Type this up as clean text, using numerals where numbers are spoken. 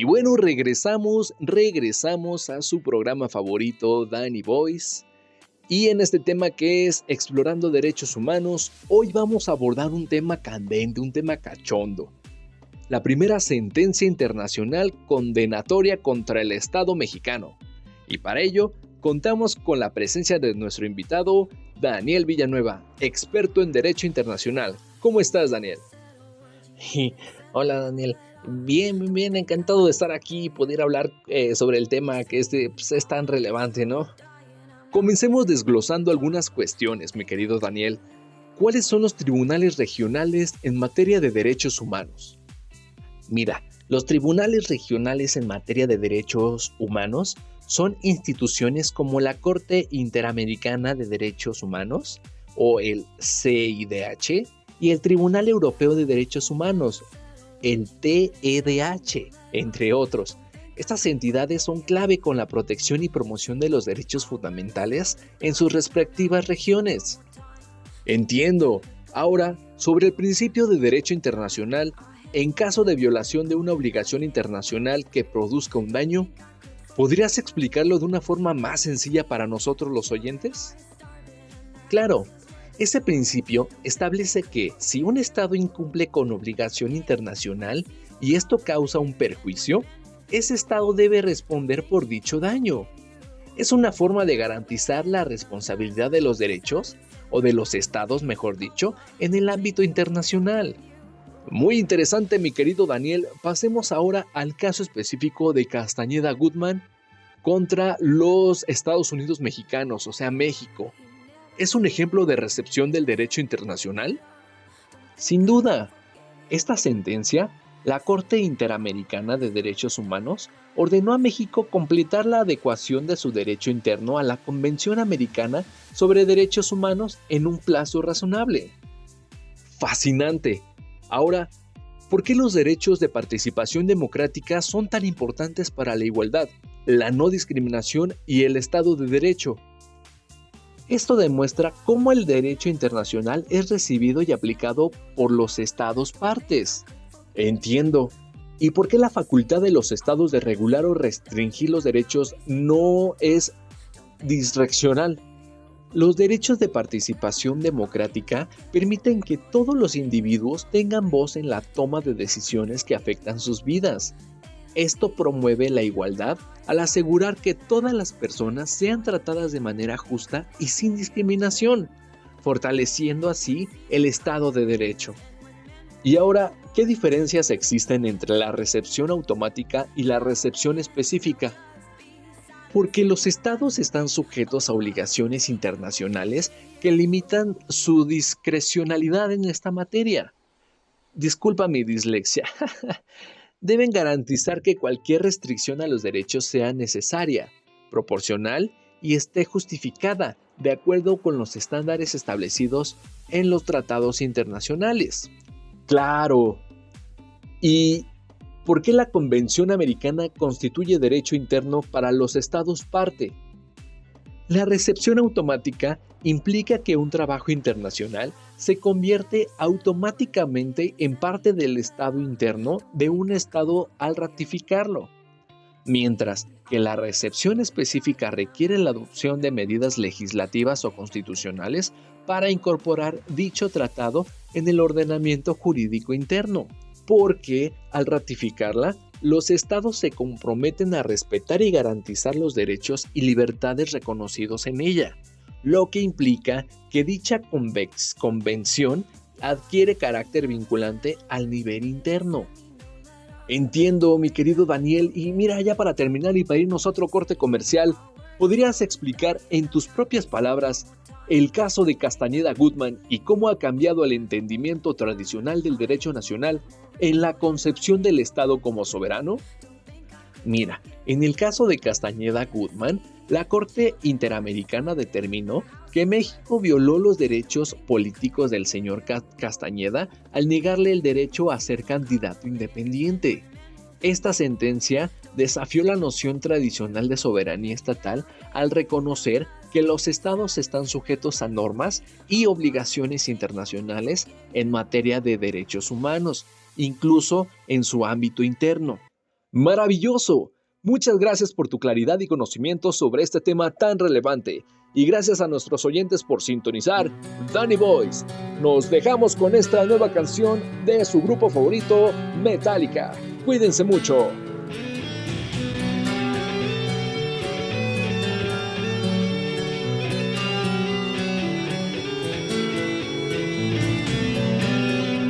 Y bueno, regresamos a su programa favorito, Danny Boys. Y en este tema que es Explorando Derechos Humanos, hoy vamos a abordar un tema candente, un tema cachondo. La primera sentencia internacional condenatoria contra el Estado mexicano. Y para ello, contamos con la presencia de nuestro invitado, Daniel Villanueva, experto en Derecho Internacional. ¿Cómo estás, Daniel? Hola, Daniel. Bien, encantado de estar aquí y poder hablar sobre el tema que es tan relevante, ¿no? Comencemos desglosando algunas cuestiones, mi querido Daniel. ¿Cuáles son los tribunales regionales en materia de derechos humanos? Mira, los tribunales regionales en materia de derechos humanos son instituciones como la Corte Interamericana de Derechos Humanos, o el CIDH, y el Tribunal Europeo de Derechos Humanos, el TEDH, entre otros. Estas entidades son clave con la protección y promoción de los derechos fundamentales en sus respectivas regiones. Entiendo. Ahora, sobre el principio de derecho internacional, en caso de violación de una obligación internacional que produzca un daño, ¿podrías explicarlo de una forma más sencilla para nosotros los oyentes? Claro, ese principio establece que si un Estado incumple con obligación internacional y esto causa un perjuicio, ese Estado debe responder por dicho daño. Es una forma de garantizar la responsabilidad de los derechos, o de los Estados, mejor dicho, en el ámbito internacional. Muy interesante, mi querido Daniel. Pasemos ahora al caso específico de Castañeda Gutmann contra los Estados Unidos mexicanos, o sea, México. ¿Es un ejemplo de recepción del derecho internacional? Sin duda, esta sentencia, la Corte Interamericana de Derechos Humanos ordenó a México completar la adecuación de su derecho interno a la Convención Americana sobre Derechos Humanos en un plazo razonable. ¡Fascinante! Ahora, ¿por qué los derechos de participación democrática son tan importantes para la igualdad, la no discriminación y el Estado de Derecho? Esto demuestra cómo el derecho internacional es recibido y aplicado por los Estados partes. Entiendo. ¿Y por qué la facultad de los Estados de regular o restringir los derechos no es discrecional? Los derechos de participación democrática permiten que todos los individuos tengan voz en la toma de decisiones que afectan sus vidas. Esto promueve la igualdad al asegurar que todas las personas sean tratadas de manera justa y sin discriminación, fortaleciendo así el Estado de Derecho. Y ahora, ¿qué diferencias existen entre la recepción automática y la recepción específica? Porque los estados están sujetos a obligaciones internacionales que limitan su discrecionalidad en esta materia. Disculpa mi dislexia. Deben garantizar que cualquier restricción a los derechos sea necesaria, proporcional y esté justificada de acuerdo con los estándares establecidos en los tratados internacionales. Claro. ¿Y por qué la Convención Americana constituye derecho interno para los Estados parte? La recepción automática implica que un trabajo internacional se convierte automáticamente en parte del Estado interno de un Estado al ratificarlo, mientras que la recepción específica requiere la adopción de medidas legislativas o constitucionales para incorporar dicho tratado en el ordenamiento jurídico interno, porque al ratificarla, los estados se comprometen a respetar y garantizar los derechos y libertades reconocidos en ella, lo que implica que dicha convención adquiere carácter vinculante al nivel interno. Entiendo, mi querido Daniel, y mira, ya para terminar y para irnos a otro corte comercial, ¿podrías explicar en tus propias palabras el caso de Castañeda Gutmann y cómo ha cambiado el entendimiento tradicional del derecho nacional en la concepción del Estado como soberano? Mira, en el caso de Castañeda Gutmann, la Corte Interamericana determinó que México violó los derechos políticos del señor Castañeda al negarle el derecho a ser candidato independiente. Esta sentencia desafió la noción tradicional de soberanía estatal al reconocer que los estados están sujetos a normas y obligaciones internacionales en materia de derechos humanos, incluso en su ámbito interno. ¡Maravilloso! Muchas gracias por tu claridad y conocimiento sobre este tema tan relevante. Y gracias a nuestros oyentes por sintonizar Danny Boys. Nos dejamos con esta nueva canción de su grupo favorito, Metallica. Cuídense mucho.